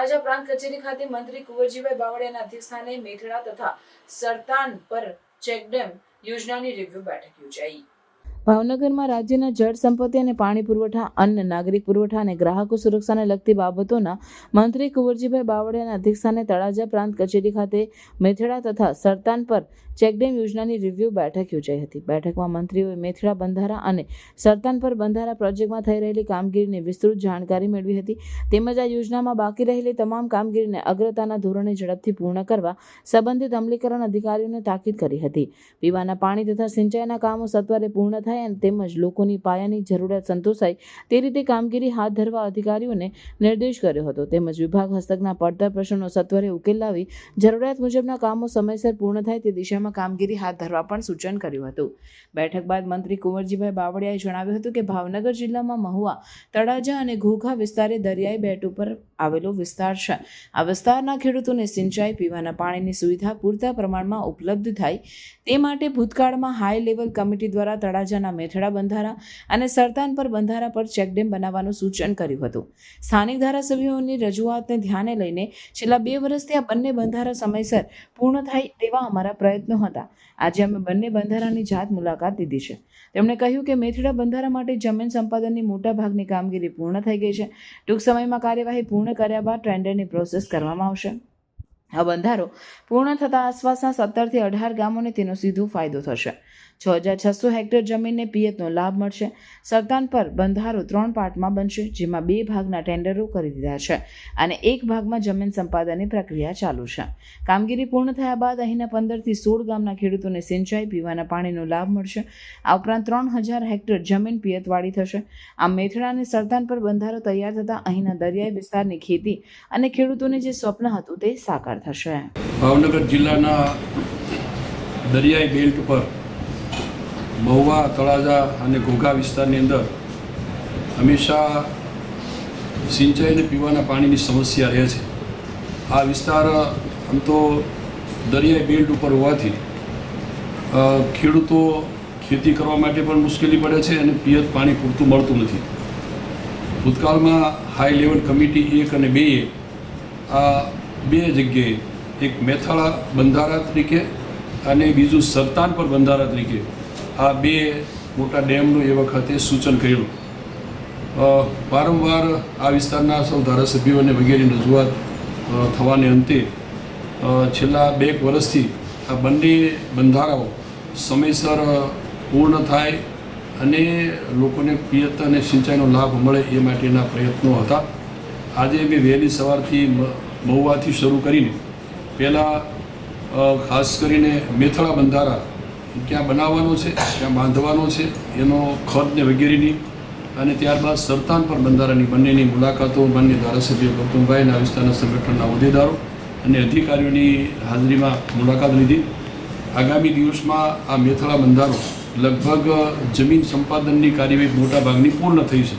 તળાજા પ્રાંત કચેરી ખાતે મંત્રી કુંવરજીભાઈ બાવળિયાના અધ્યક્ષસ્થાને મેથડા તથા સરતાન પર ચેકડેમ યોજનાની રિવ્યુ બેઠક યોજાઈ। ભાવનગરમાં રાજ્યના જળ સંપત્તિ અને પાણી પુરવઠા, અન્ન, નાગરિક પુરવઠા અને ગ્રાહકો સુરક્ષાને લગતી બાબતોના મંત્રી કુંવરજીભાઈ બાવળિયાના અધ્યક્ષસ્થાને તળાજા પ્રાંત કચેરી ખાતે મેથડા તથા સરતાન પર ચેકડેમ યોજનાની રિવ્યુ બેઠક યોજાઈ હતી। બેઠકમાં મંત્રીઓએ મેથડા બંધારા અને સરતાન પર બંધારા પ્રોજેક્ટમાં થઈ રહેલી કામગીરીની વિસ્તૃત જાણકારી મેળવી હતી તેમજ આ યોજનામાં બાકી રહેલી તમામ કામગીરીને અગ્રતાના ધોરણે ઝડપથી પૂર્ણ કરવા સંબંધિત અમલીકરણ અધિકારીઓને તાકીદ કરી હતી। પીવાના પાણી તથા સિંચાઈના કામો સત્વરે પૂર્ણ થાય અને તેમજ લોકોની પાયાની જરૂરિયાત સંતોષાય તે રીતે કામગીરી હાથ ધરવા અધિકારીઓને નિર્દેશ કર્યો હતો તેમજ વિભાગ હસ્તકના પડતર પ્રશ્નોનો સત્વરે ઉકેલ લાવી જરૂરિયાત મુજબના કામો સમયસર પૂર્ણ થાય તે દિશામાં કામગીરી હાથ ધરવા પણ સૂચન કર્યું હતું। બેઠક બાદ મંત્રી કુંવરજીભાઈ બાવળિયાએ જણાવ્યું હતું કે ભાવનગર જિલ્લામાં મહુવા, તળાજા અને ઘોઘા વિસ્તારે દરિયાઈ બેટ ઉપર આવેલો વિસ્તાર છે। આ વિસ્તારના ખેડૂતોને સિંચાઈ, પીવાના પાણીની સુવિધા પૂરતા પ્રમાણમાં ઉપલબ્ધ થાય તે માટે ભૂતકાળમાં હાઈ લેવલ કમિટી દ્વારા તળાજાના મેથડા બંધારા અને સરતાન પર બંધારા પર ચેકડેમ બનાવવાનું સૂચન કર્યું હતું। સ્થાનિક ધારાસભ્યોની રજૂઆતને ધ્યાને લઈને છેલ્લા 2 વર્ષથી આ બંને બંધારા સમયસર પૂર્ણ થાય તેવા અમારા પ્રયત્નો હતા। આજે અમે બંને બંધારાની જાત મુલાકાત લીધી છે। તેમણે કહ્યું કે મેથડા બંધારા માટે જમીન સંપાદનની મોટા ભાગની કામગીરી પૂર્ણ થઈ ગઈ છે। ટૂંક સમયમાં કાર્યવાહી પૂર્ણ કર્યા બાદ ટેન્ડરની પ્રોસેસ કરવામાં આવશે। આ બંધારો પૂર્ણ થતાં આસપાસના 17 થી 18 ગામોને તેનો સીધો ફાયદો થશે। 6600 હેક્ટર જમીનને પિયતનો લાભ મળશે। સરતાન પર બંધારો 3 પાર્ટમાં બનશે, જેમાં 2 ભાગના ટેન્ડરો કરી દીધા છે અને 1 ભાગમાં જમીન સંપાદનની પ્રક્રિયા ચાલુ છે। કામગીરી પૂર્ણ થયા બાદ અહીંના 15 થી 16 ગામના ખેડૂતોને સિંચાઈ, પીવાના પાણીનો લાભ મળશે। આ ઉપરાંત 3000 હેક્ટર જમીન પિયતવાળી થશે। આમ મેથડા અને સરતાન પર બંધારો તૈયાર થતાં અહીંના દરિયાઈ વિસ્તારની ખેતી અને ખેડૂતોને જે સ્વપ્ન હતું તે સાકાર થશે। ભાવનગર જિલ્લાના દરિયાઈ બેલ્ટ પર મહુવા, તળાજા અને ઘોઘા વિસ્તારની અંદર હંમેશા સિંચાઈ અને પીવાના પાણીની સમસ્યા રહે છે। આ વિસ્તાર આમ તો દરિયાઈ બેલ્ટ ઉપર હોવાથી ખેડૂતો ખેતી કરવા માટે પણ મુશ્કેલી પડે છે અને પિયત પાણી પૂરતું મળતું નથી। ભૂતકાળમાં હાઈ લેવલ કમિટી 1 અને 2 આ 2 જગ્યાએ, એક મેથડા બંધારા તરીકે અને બીજું સરતાન પર બંધારા તરીકે આ 2 મોટા ડેમનું એ વખતે સૂચન કરેલું। વારંવાર આ વિસ્તારના સૌ ધારાસભ્યો અને વગેરેની રજૂઆત થવાને અંતે છેલ્લા 2 વર્ષથી આ બંને બંધારાઓ સમયસર પૂર્ણ થાય અને લોકોને પિયત અને સિંચાઈનો લાભ મળે એ માટેના પ્રયત્નો હતા। આજે મેં વહેલી સવારથી મહુવાથી શરૂ કરીને પહેલાં ખાસ કરીને મેથડા બંધારા ક્યાં બનાવવાનો છે, ક્યાં બાંધવાનો છે, એનો ખર્ચને વગેરેની અને ત્યારબાદ સરતાન પર બંધારાની બંનેની મુલાકાતો માનનીય ધારાસભ્ય ગૌતમભાઈ અને આ વિસ્તારના સંગઠનના હોદ્દેદારો અને અધિકારીઓની હાજરીમાં મુલાકાત લીધી। આગામી દિવસમાં આ મેથડા બંધારો લગભગ જમીન સંપાદનની કાર્યવાહી મોટાભાગની પૂર્ણ થઈ છે।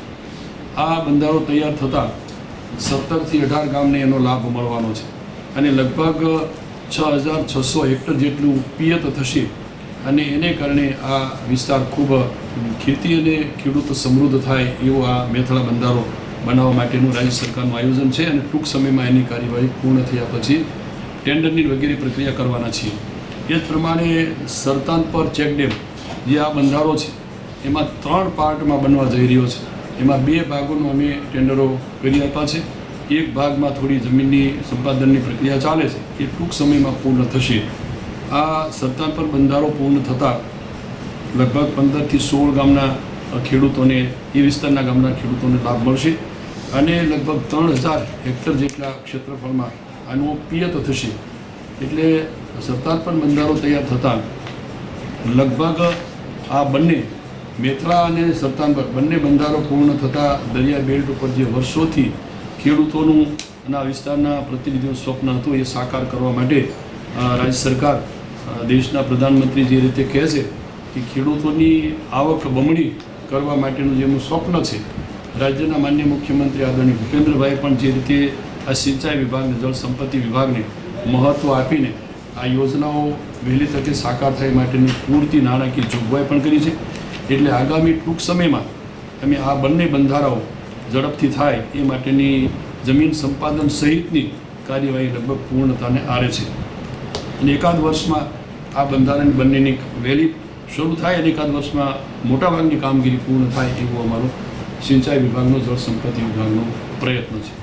આ બંધારો તૈયાર થતાં 17 થી 18 ગામને એનો લાભ મળવાનો છે અને લગભગ 6600 હેક્ટર જેટલું પિયત થશે અને એને કારણે આ વિસ્તાર ખૂબ ખેતી અને ખેડૂતો સમૃદ્ધ થાય એવો આ મેથડા બંધારો બનાવવા માટેનું રાજ્ય સરકારનું આયોજન છે અને ટૂંક સમયમાં એની કાર્યવાહી પૂર્ણ થયા પછી ટેન્ડરની વગેરે પ્રક્રિયા કરવાના છીએ। એ જ પ્રમાણે સરતાન પર ચેકડેમ જે આ બંધારો છે એમાં 3 પાર્ટમાં બનવા જઈ રહ્યો છે। એમાં 2 ભાગોનું અમે ટેન્ડરો કરી આપ્યા છે। એક ભાગમાં થોડી જમીનની સંપાદનની પ્રક્રિયા ચાલે છે, એ ટૂંક સમયમાં પૂર્ણ થશે। આ સરતાન પર બંધારો પૂર્ણ થતાં લગભગ 15 થી 16 ગામના ખેડૂતોને, એ વિસ્તારના ગામના ખેડૂતોને લાભ મળશે અને લગભગ 3000 હેક્ટર જેટલા ક્ષેત્રફળમાં આનું પિયત થશે। એટલે સરતાન પર બંધારો તૈયાર થતાં લગભગ આ બંને મેથડા અને સરતાન પર બંને બંધારો પૂર્ણ થતાં દરિયા બેલ્ટ ઉપર જે વર્ષોથી ખેડૂતોનું અને આ વિસ્તારના પ્રતિનિધિઓનું સ્વપ્ન હતું એ સાકાર કરવા માટે રાજ્ય સરકાર, દેશના પ્રધાનમંત્રી જે રીતે કહે છે કે ખેડૂતોની આવક બમણી કરવા માટેનું જેમનું સ્વપ્ન છે, રાજ્યના માનનીય મુખ્યમંત્રી આદરણીય ભૂપેન્દ્રભાઈ પણ જે રીતે આ સિંચાઈ વિભાગને, જળ સંપત્તિ વિભાગને મહત્ત્વ આપીને આ યોજનાઓ વહેલી તકે સાકાર થાય માટેની પૂરતી નાણાકીય જોગવાઈ પણ કરી છે। એટલે આગામી ટૂંક સમયમાં અમે આ બંને બંધારાઓ ઝડપથી થાય એ માટેની જમીન સંપાદન સહિતની કાર્યવાહી લગભગ પૂર્ણતાને આરે છે અને એકાદ વર્ષમાં આ બંધારણ બંનેની વહેલી શરૂ થાય અને એકાદ વર્ષમાં મોટાભાગની કામગીરી પૂર્ણ થાય એવો અમારો સિંચાઈ વિભાગનો જળ સંપત્તિ વિભાગનો પ્રયત્ન છે.